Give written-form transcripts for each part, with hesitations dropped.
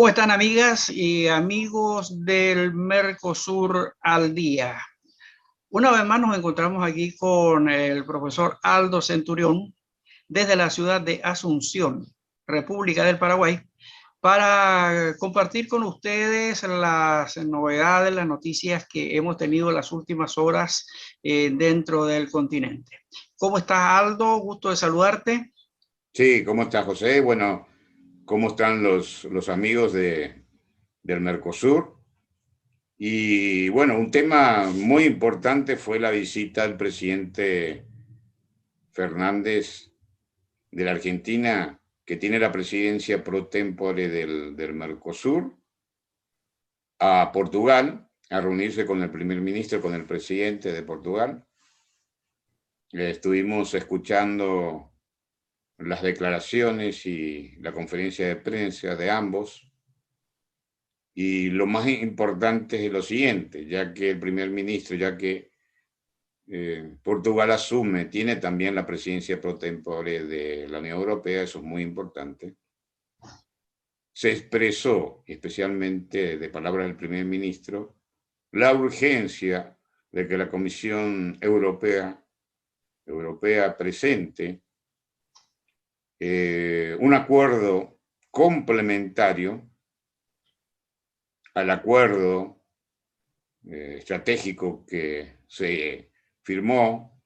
¿Cómo están, amigas y amigos del Mercosur al día? Una vez más nos encontramos aquí con el profesor Aldo Centurión desde la ciudad de Asunción, República del Paraguay, para compartir con ustedes las novedades, las noticias que hemos tenido las últimas horas dentro del continente. ¿Cómo estás, Aldo? Gusto de saludarte. Sí, ¿cómo está José? Bueno, ¿cómo están los amigos del Mercosur? Y bueno, un tema muy importante fue la visita del presidente Fernández de la Argentina, que tiene la presidencia pro tempore del Mercosur, a Portugal, a reunirse con el primer ministro, con el presidente de Portugal. Estuvimos escuchando las declaraciones y la conferencia de prensa de ambos. Y lo más importante es lo siguiente, ya que el primer ministro, ya que Portugal tiene también la presidencia pro tempore de la Unión Europea, eso es muy importante. Se expresó, especialmente de palabras del primer ministro, la urgencia de que la Comisión Europea presente un acuerdo complementario al acuerdo estratégico que se firmó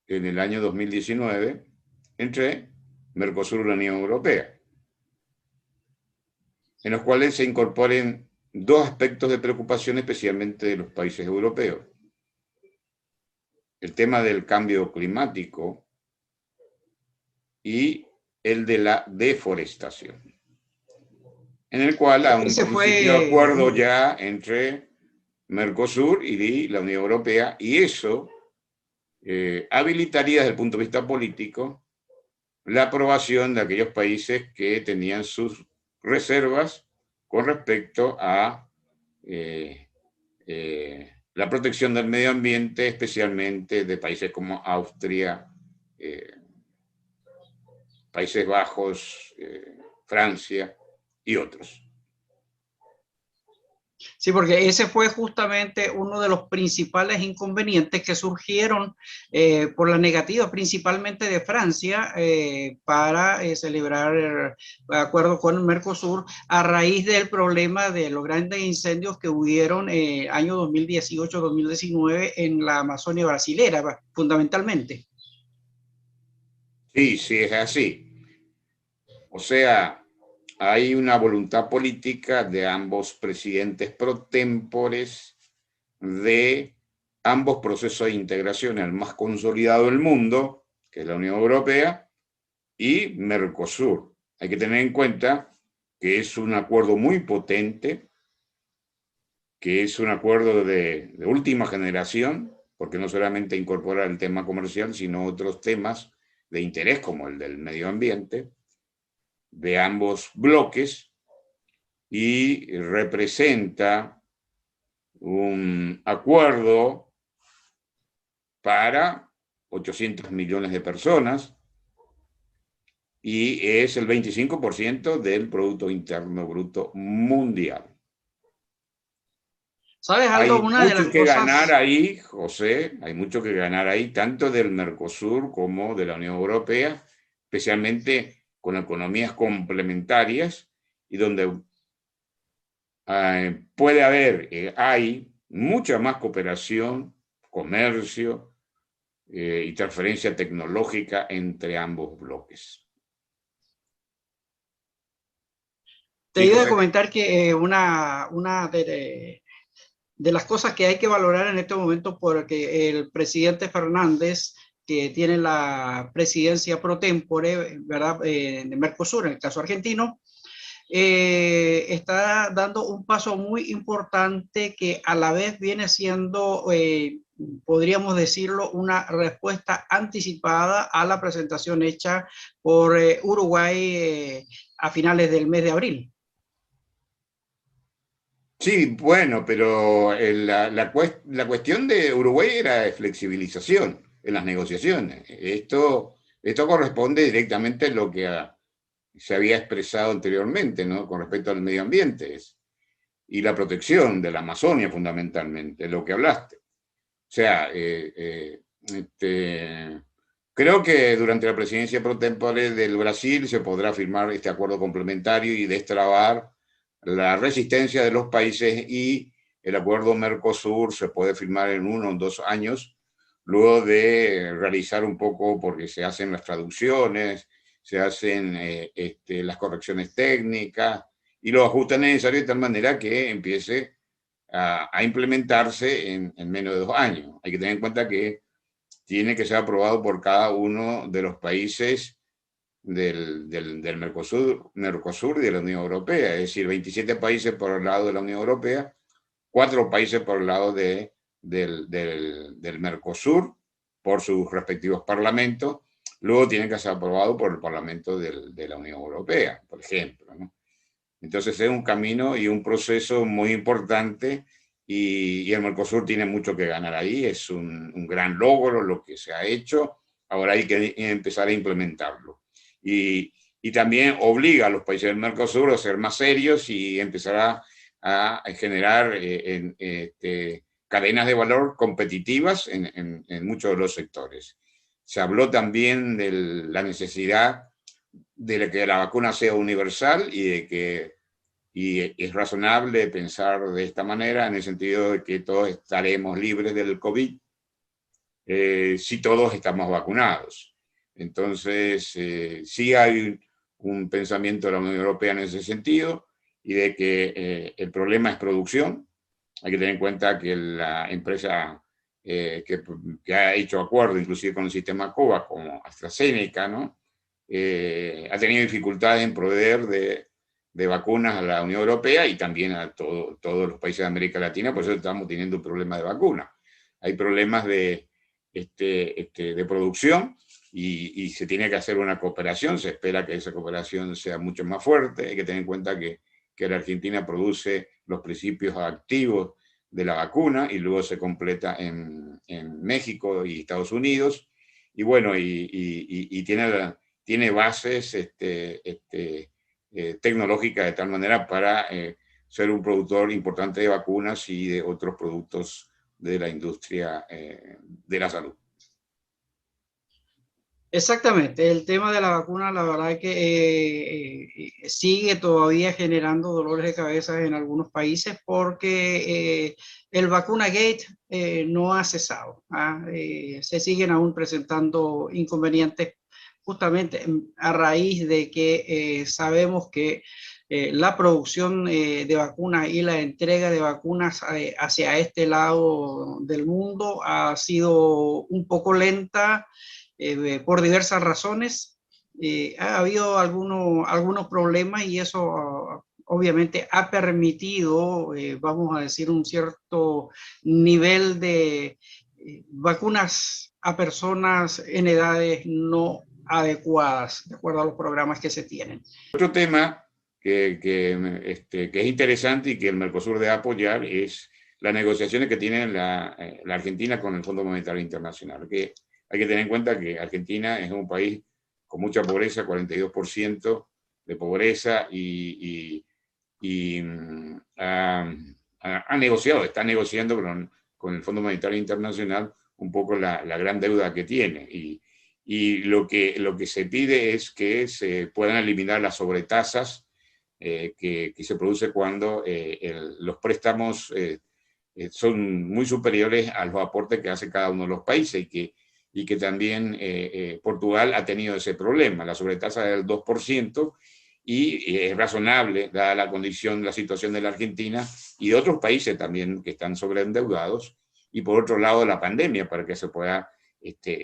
en el año 2019 entre Mercosur y la Unión Europea, en los cuales se incorporen dos aspectos de preocupación especialmente de los países europeos. El tema del cambio climático y el de la deforestación, en el cual hay un principio de acuerdo ya entre Mercosur y la Unión Europea, y eso habilitaría desde el punto de vista político la aprobación de aquellos países que tenían sus reservas con respecto a la protección del medio ambiente, especialmente de países como Austria, Países Bajos, Francia y otros. Sí, porque ese fue justamente uno de los principales inconvenientes que surgieron por la negativa, principalmente de Francia, para celebrar el acuerdo con el Mercosur a raíz del problema de los grandes incendios que hubieron año 2018-2019 en la Amazonia brasilera, fundamentalmente. Sí, sí, es así. O sea, hay una voluntad política de ambos presidentes pro tempores de ambos procesos de integración, el más consolidado del mundo, que es la Unión Europea, y Mercosur. Hay que tener en cuenta que es un acuerdo muy potente, que es un acuerdo de última generación, porque no solamente incorpora el tema comercial, sino otros temas de interés como el del medio ambiente, de ambos bloques, y representa un acuerdo para 800 millones de personas y es el 25% del Producto Interno Bruto mundial. ¿Sabes, Aldo? Hay mucho que ganar ahí, José, hay mucho que ganar ahí, tanto del Mercosur como de la Unión Europea, especialmente con economías complementarias y donde puede haber, hay mucha más cooperación, comercio y transferencia tecnológica entre ambos bloques. Te iba a comentar que una de las cosas que hay que valorar en este momento, porque el presidente Fernández, que tiene la presidencia pro tempore, ¿verdad? De Mercosur, en el caso argentino, está dando un paso muy importante que a la vez viene siendo, podríamos decirlo, una respuesta anticipada a la presentación hecha por Uruguay a finales del mes de abril. Sí, bueno, pero la cuestión de Uruguay era de flexibilización en las negociaciones. Esto corresponde directamente a lo que se había expresado anteriormente, ¿no? Con respecto al medio ambiente y la protección de la Amazonia fundamentalmente, lo que hablaste. O sea, creo que durante la presidencia pro tempore del Brasil se podrá firmar este acuerdo complementario y destrabar la resistencia de los países, y el acuerdo Mercosur se puede firmar en 1 o 2 años, luego de realizar un poco, porque se hacen las traducciones, se hacen las correcciones técnicas y los ajustes necesarios de tal manera que empiece a implementarse en menos de 2 años. Hay que tener en cuenta que tiene que ser aprobado por cada uno de los países del Mercosur y de la Unión Europea, es decir, 27 países por el lado de la Unión Europea, 4 países por el lado del Mercosur, por sus respectivos parlamentos, luego tiene que ser aprobado por el Parlamento de la Unión Europea, por ejemplo, ¿no? Entonces es un camino y un proceso muy importante, y el Mercosur tiene mucho que ganar ahí, es un gran logro lo que se ha hecho, ahora hay que empezar a implementarlo. Y también obliga a los países del Mercosur a ser más serios y empezar a generar cadenas de valor competitivas en muchos de los sectores. Se habló también de la necesidad de que la vacuna sea universal y es razonable pensar de esta manera en el sentido de que todos estaremos libres del COVID si todos estamos vacunados. Entonces, sí hay un pensamiento de la Unión Europea en ese sentido, y de que el problema es producción. Hay que tener en cuenta que la empresa que ha hecho acuerdo inclusive con el sistema COVAX, como AstraZeneca, ¿no? Ha tenido dificultades en proveer de vacunas a la Unión Europea y también a todos los países de América Latina, por eso estamos teniendo un problema de vacunas. Hay problemas de producción, y se tiene que hacer una cooperación, se espera que esa cooperación sea mucho más fuerte. Hay que tener en cuenta que la Argentina produce los principios activos de la vacuna y luego se completa en México y Estados Unidos, y bueno, y tiene bases tecnológicas de tal manera para ser un productor importante de vacunas y de otros productos de la industria de la salud. Exactamente, el tema de la vacuna, la verdad es que sigue todavía generando dolores de cabeza en algunos países, porque el vacuna gate no ha cesado, ¿ah? Se siguen aún presentando inconvenientes justamente a raíz de que sabemos que la producción de vacunas y la entrega de vacunas hacia este lado del mundo ha sido un poco lenta por diversas razones. Ha habido algunos problemas, y eso obviamente ha permitido, vamos a decir, un cierto nivel de vacunas a personas en edades no adecuadas, de acuerdo a los programas que se tienen. Otro tema que es interesante y que el Mercosur debe apoyar es las negociaciones que tiene la Argentina con el Fondo Monetario Internacional. Que hay que tener en cuenta que Argentina es un país con mucha pobreza, 42% de pobreza, y ha negociado, está negociando con el Fondo Monetario Internacional un poco la gran deuda que tiene. Y lo que se pide es que se puedan eliminar las sobretasas que se produce cuando los préstamos son muy superiores a los aportes que hace cada uno de los países, y que también Portugal ha tenido ese problema, la sobretasa del 2%, y es razonable, dada la condición, la situación de la Argentina y de otros países también que están sobreendeudados, y por otro lado la pandemia, para que se pueda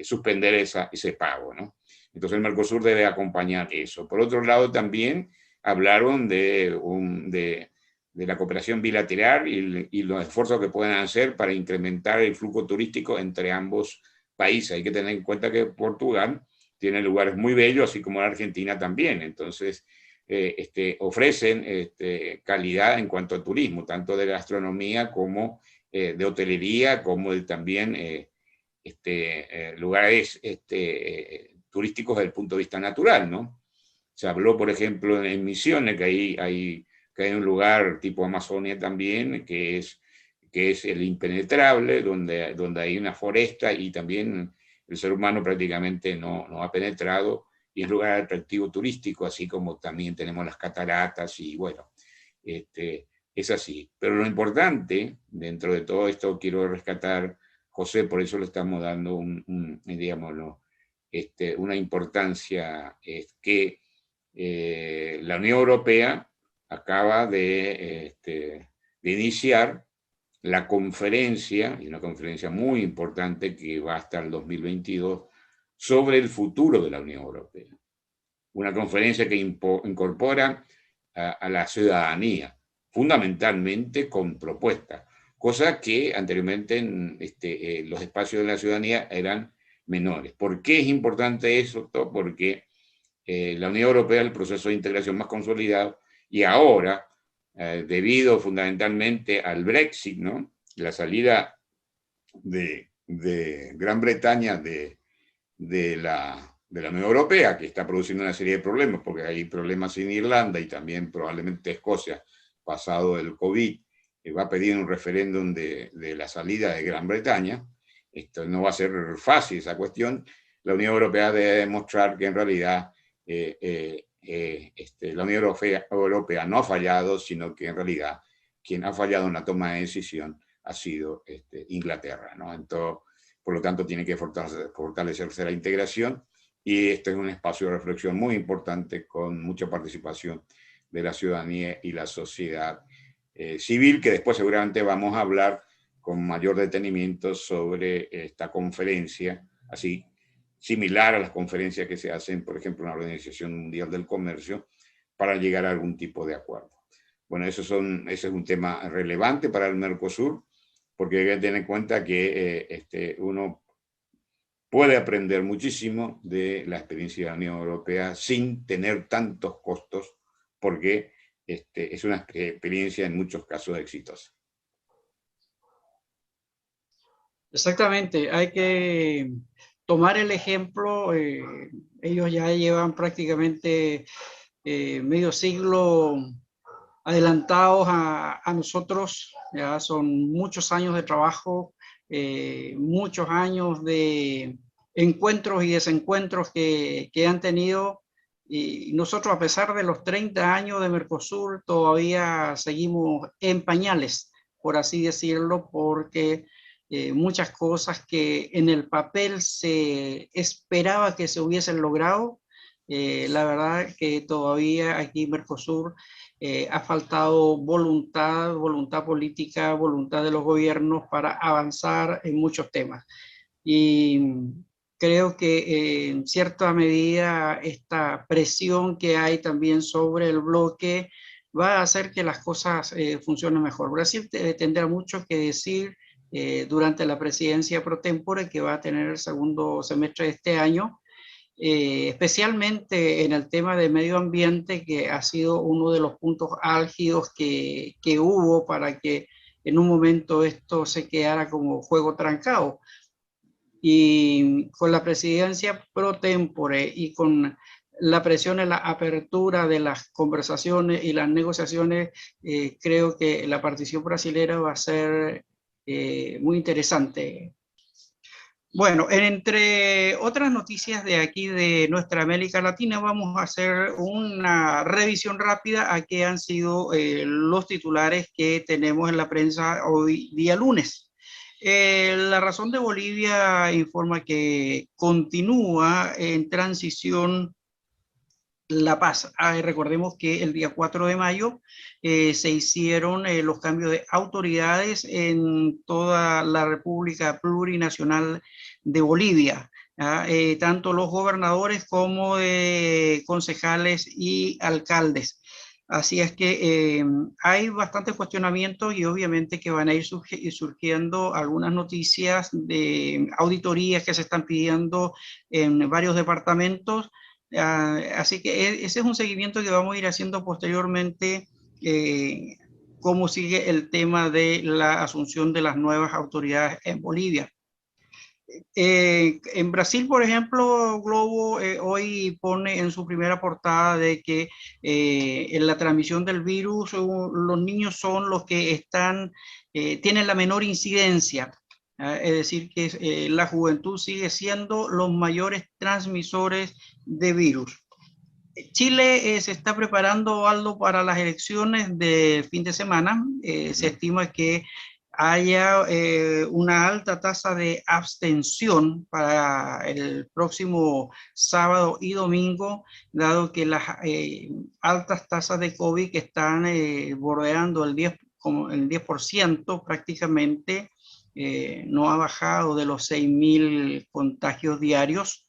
suspender ese pago, ¿no? Entonces el Mercosur debe acompañar eso. Por otro lado también hablaron de la cooperación bilateral y los esfuerzos que pueden hacer para incrementar el flujo turístico entre ambos países. Hay que tener en cuenta que Portugal tiene lugares muy bellos, así como la Argentina también. Entonces, ofrecen calidad en cuanto a turismo, tanto de gastronomía como de hotelería, como también lugares turísticos desde el punto de vista natural, ¿no? Se habló, por ejemplo, en Misiones, que hay un lugar tipo Amazonia también, que es el impenetrable, donde hay una foresta y también el ser humano prácticamente no ha penetrado, y es lugar atractivo turístico, así como también tenemos las cataratas, y bueno, es así. Pero lo importante, dentro de todo esto, quiero rescatar, José, por eso le estamos dando digámoslo, una importancia, es que la Unión Europea acaba de iniciar la conferencia, y una conferencia muy importante que va hasta el 2022, sobre el futuro de la Unión Europea. Una conferencia que incorpora a la ciudadanía, fundamentalmente con propuestas, cosa que anteriormente los espacios de la ciudadanía eran menores. ¿Por qué es importante eso? Porque la Unión Europea es el proceso de integración más consolidado, y ahora, debido fundamentalmente al Brexit, ¿no?, la salida de Gran Bretaña de la Unión Europea, que está produciendo una serie de problemas, porque hay problemas en Irlanda y también probablemente Escocia, pasado el COVID, va a pedir un referéndum de la salida de Gran Bretaña. Esto no va a ser fácil, esa cuestión. La Unión Europea debe demostrar que en realidad la Unión Europea no ha fallado, sino que en realidad quien ha fallado en la toma de decisión ha sido Inglaterra, ¿no? Entonces, por lo tanto, tiene que fortalecerse la integración, y este es un espacio de reflexión muy importante con mucha participación de la ciudadanía y la sociedad civil, que después seguramente vamos a hablar con mayor detenimiento sobre esta conferencia, así similar a las conferencias que se hacen, por ejemplo, en la Organización Mundial del Comercio, para llegar a algún tipo de acuerdo. Bueno, ese es un tema relevante para el Mercosur, porque hay que tener en cuenta que uno puede aprender muchísimo de la experiencia de la Unión Europea sin tener tantos costos, porque es una experiencia en muchos casos exitosa. Exactamente, hay que tomar el ejemplo. Ellos ya llevan prácticamente medio siglo adelantados a nosotros, ya son muchos años de trabajo, muchos años de encuentros y desencuentros que han tenido, y nosotros, a pesar de los 30 años de Mercosur, todavía seguimos en pañales, por así decirlo, porque muchas cosas que en el papel se esperaba que se hubiesen logrado, la verdad que todavía aquí en Mercosur ha faltado voluntad política, voluntad de los gobiernos para avanzar en muchos temas. Y creo que en cierta medida esta presión que hay también sobre el bloque va a hacer que las cosas funcionen mejor. Brasil tendrá mucho que decir durante la presidencia pro tempore que va a tener el segundo semestre de este año, especialmente en el tema de medio ambiente, que ha sido uno de los puntos álgidos que hubo para que en un momento esto se quedara como juego trancado. Y con la presidencia pro tempore y con la presión en la apertura de las conversaciones y las negociaciones, creo que la participación brasilera va a ser muy interesante. Bueno, entre otras noticias de aquí de nuestra América Latina, vamos a hacer una revisión rápida a qué han sido los titulares que tenemos en la prensa hoy día lunes. La Razón de Bolivia informa que continúa en transición La Paz. Recordemos que el día 4 de mayo se hicieron los cambios de autoridades en toda la República Plurinacional de Bolivia. Tanto los gobernadores como concejales y alcaldes. Así es que hay bastantes cuestionamientos, y obviamente que van a ir surgiendo algunas noticias de auditorías que se están pidiendo en varios departamentos. Así que ese es un seguimiento que vamos a ir haciendo posteriormente, cómo sigue el tema de la asunción de las nuevas autoridades en Bolivia. En Brasil, por ejemplo, Globo hoy pone en su primera portada de que en la transmisión del virus los niños son los que tienen la menor incidencia. Es decir, que la juventud sigue siendo los mayores transmisores de virus. Chile se está preparando, Aldo, para las elecciones de fin de semana. Se estima que haya una alta tasa de abstención para el próximo sábado y domingo, dado que las altas tasas de COVID que están bordeando como el 10% prácticamente, no ha bajado de los 6.000 contagios diarios.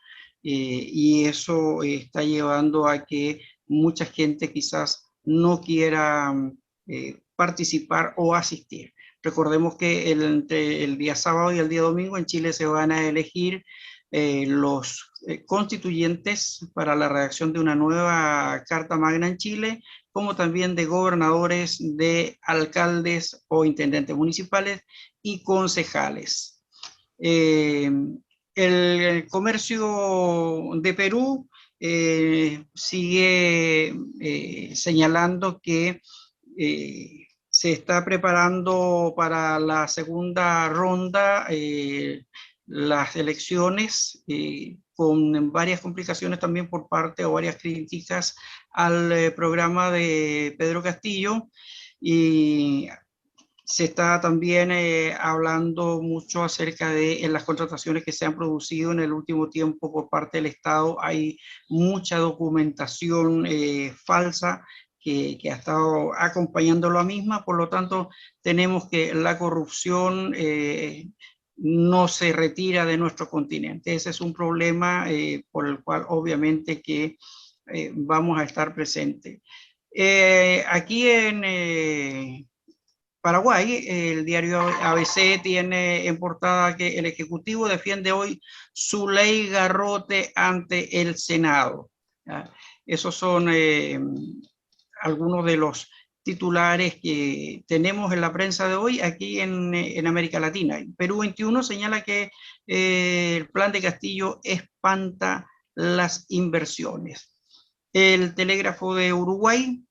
Y eso está llevando a que mucha gente quizás no quiera participar o asistir. Recordemos que entre el día sábado y el día domingo en Chile se van a elegir los constituyentes para la redacción de una nueva Carta Magna en Chile, como también de gobernadores, de alcaldes o intendentes municipales y concejales. El comercio de Perú sigue señalando que se está preparando para la segunda ronda las elecciones con varias complicaciones también por parte o varias críticas al programa de Pedro Castillo, y se está también hablando mucho acerca de las contrataciones que se han producido en el último tiempo por parte del Estado. Hay mucha documentación falsa que ha estado acompañando la misma, por lo tanto tenemos que la corrupción no se retira de nuestro continente. Ese es un problema por el cual obviamente que vamos a estar presentes. Aquí en Paraguay, el diario ABC tiene en portada que el Ejecutivo defiende hoy su ley Garrote ante el Senado. ¿Ya? Esos son algunos de los titulares que tenemos en la prensa de hoy aquí en América Latina. Perú 21 señala que el plan de Castillo espanta las inversiones. El Telégrafo de Uruguay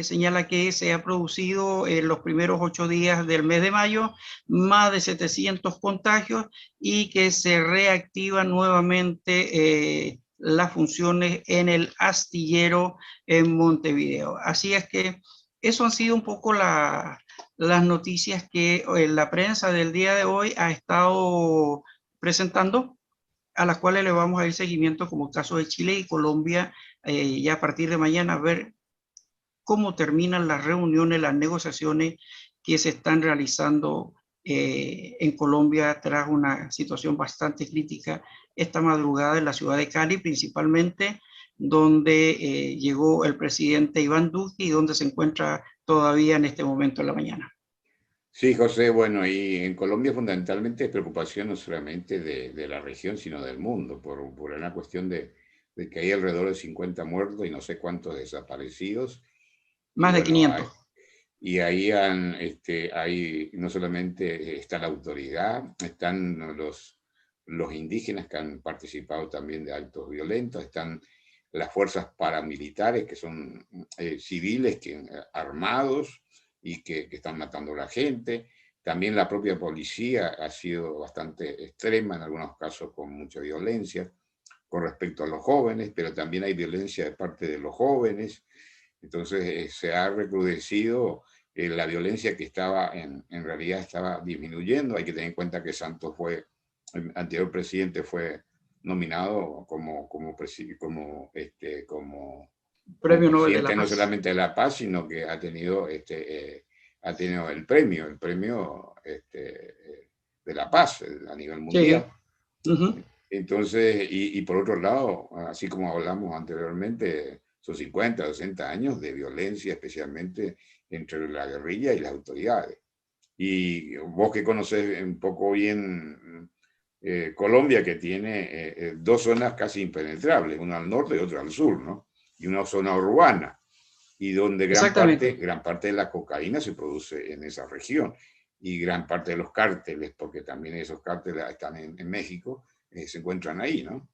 señala que se ha producido en los primeros 8 días del mes de mayo más de 700 contagios y que se reactivan nuevamente las funciones en el astillero en Montevideo. Así es que eso han sido un poco las noticias que la prensa del día de hoy ha estado presentando, a las cuales le vamos a ir seguimiento, como el caso de Chile y Colombia, ya a partir de mañana, a ver cómo terminan las reuniones, las negociaciones que se están realizando en Colombia tras una situación bastante crítica esta madrugada en la ciudad de Cali, principalmente, donde llegó el presidente Iván Duque y donde se encuentra todavía en este momento en la mañana. Sí, José, bueno, y en Colombia fundamentalmente es preocupación no solamente de la región, sino del mundo, por una cuestión de que hay alrededor de 50 muertos y no sé cuántos desaparecidos. Y Más de bueno, 500. y ahí hay, no solamente está la autoridad, están los indígenas que han participado también de actos violentos, están las fuerzas paramilitares que son civiles armados y que están matando a la gente. También la propia policía ha sido bastante extrema, en algunos casos con mucha violencia con respecto a los jóvenes, pero también hay violencia de parte de los jóvenes. Entonces se ha recrudecido la violencia que en realidad estaba disminuyendo. Hay que tener en cuenta que Santos el anterior presidente fue nominado como Premio Nobel de la presidente no Paz. solamente de la paz, sino que ha tenido el premio de la paz a nivel mundial. Sí. Uh-huh. Entonces, y por otro lado, así como hablamos anteriormente, son 50, 60 años de violencia, especialmente entre la guerrilla y las autoridades. Y vos que conocés un poco bien Colombia, que tiene dos zonas casi impenetrables, una al norte y otra al sur, ¿no? Y una zona urbana, y donde gran parte de la cocaína se produce en esa región. y gran parte de los cárteles, porque también esos cárteles están en México, se encuentran ahí, ¿no?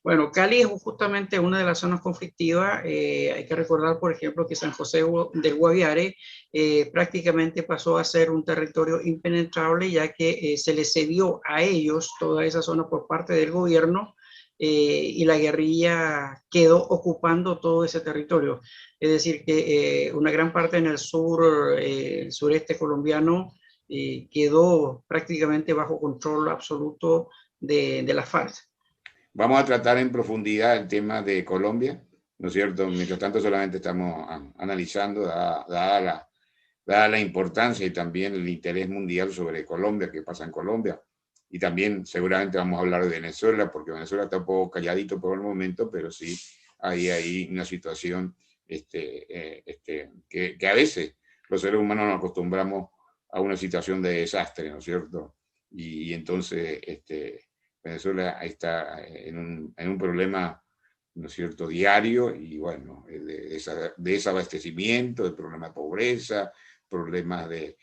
Bueno, Cali es justamente una de las zonas conflictivas. Hay que recordar, por ejemplo, que San José del Guaviare prácticamente pasó a ser un territorio impenetrable, ya que se les cedió a ellos toda esa zona por parte del gobierno, y la guerrilla quedó ocupando todo ese territorio. Es decir, que una gran parte en el sur, sureste colombiano, quedó prácticamente bajo control absoluto de las FARC. Vamos a tratar en profundidad el tema de Colombia, ¿no es cierto? Mientras tanto solamente estamos analizando, dada la importancia y también el interés mundial sobre Colombia, qué pasa en Colombia. Y también seguramente vamos a hablar de Venezuela, porque Venezuela está un poco calladito por el momento, pero sí hay una situación que a veces los seres humanos nos acostumbramos a una situación de desastre, ¿no es cierto? Y entonces Venezuela está en un problema, ¿no es cierto?, diario, y bueno, de desabastecimiento, de problema de pobreza, problemas de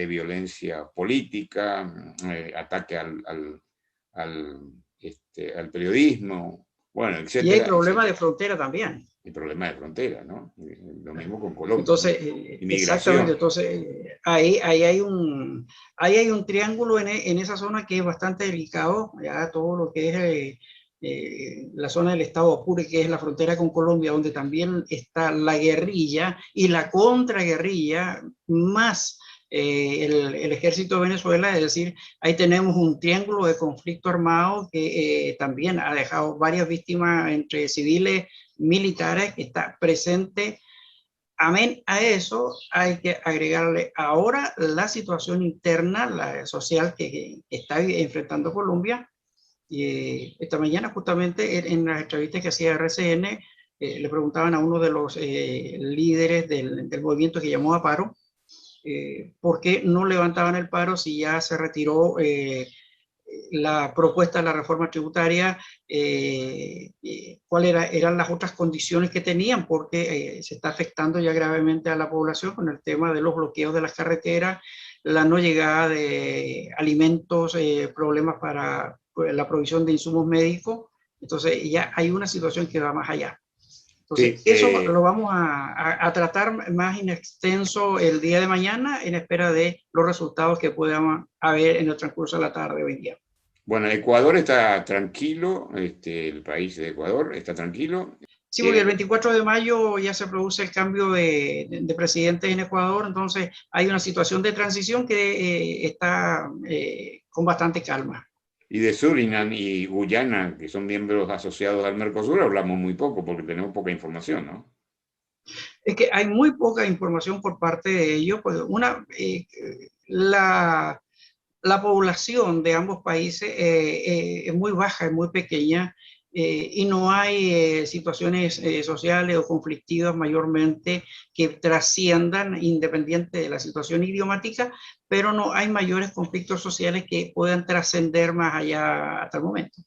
violencia política, ataque al periodismo, bueno, Y hay etcétera, problemas de etcétera. frontera también. Y problemas de frontera, ¿no? Lo mismo con Colombia, ¿no? Entonces, exactamente, Inmigración. entonces ahí hay un triángulo en esa zona que es bastante delicado, ya todo lo que es la zona del estado Apure, que es la frontera con Colombia, donde también está la guerrilla y la contraguerrilla, más el ejército de Venezuela. Es decir, ahí tenemos un triángulo de conflicto armado que también ha dejado varias víctimas entre civiles, militares, que está presente. Amén a eso, hay que agregarle ahora la situación interna, la social que está enfrentando Colombia. Y esta mañana justamente en las entrevistas que hacía RCN, le preguntaban a uno de los líderes del movimiento que llamó a paro, por qué no levantaban el paro si ya se retiró la propuesta de la reforma tributaria, cuáles eran las otras condiciones que tenían, porque se está afectando ya gravemente a la población con el tema de los bloqueos de las carreteras, la no llegada de alimentos, problemas para la provisión de insumos médicos. Entonces ya hay una situación que va más allá. Entonces, Sí, eso lo vamos a tratar más en extenso el día de mañana, en espera de los resultados que puedan haber en el transcurso de la tarde hoy día. bueno, Ecuador está tranquilo, el país de Ecuador está tranquilo. Sí, porque el 24 de mayo ya se produce el cambio de presidente en Ecuador, entonces hay una situación de transición que está con bastante calma. Y de Surinam y Guyana, que son miembros asociados al Mercosur, hablamos muy poco porque tenemos poca información, ¿no? Es que hay muy poca información por parte de ellos, pues la población de ambos países es muy baja, es muy pequeña, y no hay situaciones sociales o conflictivas mayormente que trasciendan, independiente de la situación idiomática, pero no hay mayores conflictos sociales que puedan trascender más allá hasta el momento.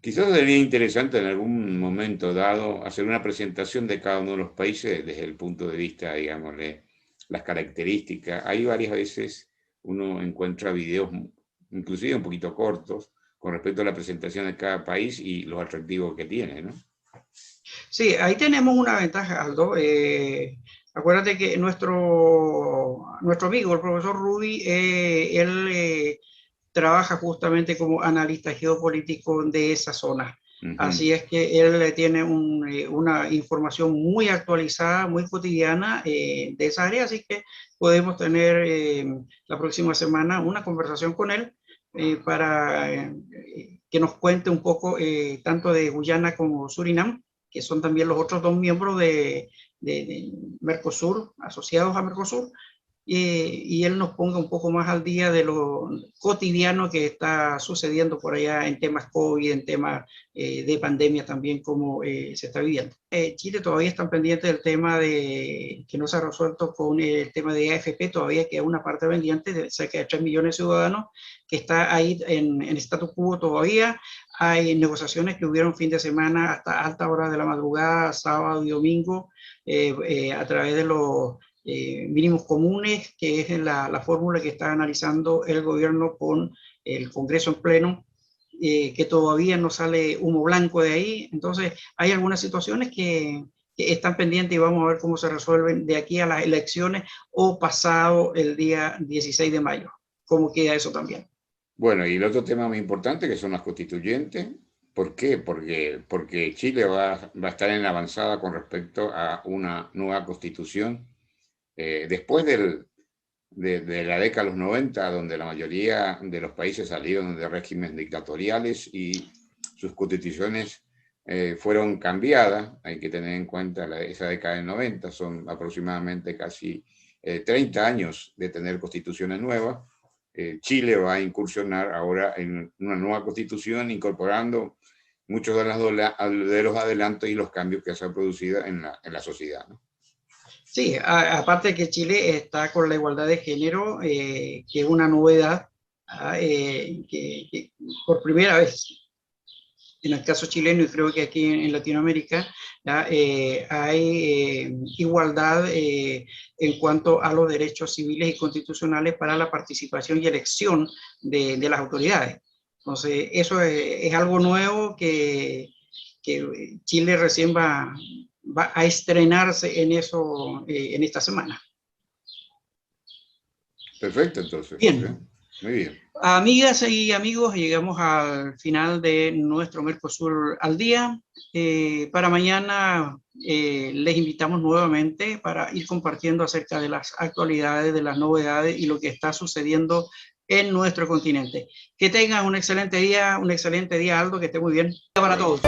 Quizás sería interesante en algún momento dado hacer una presentación de cada uno de los países desde el punto de vista, digamos, de las características. Hay varias veces uno encuentra videos, inclusive un poquito cortos, con respecto a la presentación de cada país y los atractivos que tiene, ¿no? Sí, ahí tenemos una ventaja, Aldo. Acuérdate que nuestro amigo, el profesor Rudy, él trabaja justamente como analista geopolítico de esa zona. Así es que él tiene una información muy actualizada, muy cotidiana de esa área, así que podemos tener la próxima semana una conversación con él para que nos cuente un poco tanto de Guyana como Surinam, que son también los otros dos miembros de Mercosur, asociados a Mercosur, y él nos ponga un poco más al día de lo cotidiano que está sucediendo por allá en temas COVID, en temas de pandemia también, como se está viviendo. Chile todavía está pendiente del tema que no se ha resuelto con el tema de AFP, todavía queda una parte pendiente de cerca de 3 millones de ciudadanos que está ahí en status quo todavía. Hay negociaciones que hubieron fin de semana hasta alta hora de la madrugada, sábado y domingo, a través de los mínimos comunes, que es la fórmula que está analizando el gobierno con el Congreso en pleno, que todavía no sale humo blanco de ahí. Entonces, hay algunas situaciones que están pendientes y vamos a ver cómo se resuelven de aquí a las elecciones o pasado el día 16 de mayo. ¿Cómo queda eso también? Bueno, y el otro tema muy importante que son las constituyentes. ¿Por qué? Porque Chile va a estar en la avanzada con respecto a una nueva constitución. Después de la década de los 90, donde la mayoría de los países salieron de regímenes dictatoriales y sus constituciones fueron cambiadas, hay que tener en cuenta esa década del 90, son aproximadamente casi 30 años de tener constituciones nuevas. Chile va a incursionar ahora en una nueva constitución, incorporando muchos de los adelantos y los cambios que se han producido en la sociedad, ¿no? Sí, aparte que Chile está con la igualdad de género, que es una novedad, que por primera vez en el caso chileno, y creo que aquí en Latinoamérica, hay igualdad en cuanto a los derechos civiles y constitucionales para la participación y elección de las autoridades. Entonces, eso es algo nuevo que Chile recién va a estrenarse en eso en esta semana. Perfecto, entonces. Bien. Muy bien. Amigas y amigos, llegamos al final de nuestro Mercosur al día. Para mañana les invitamos nuevamente para ir compartiendo acerca de las actualidades, de las novedades y lo que está sucediendo en nuestro continente. Que tengan un excelente día, Aldo, que esté muy bien. Para todos.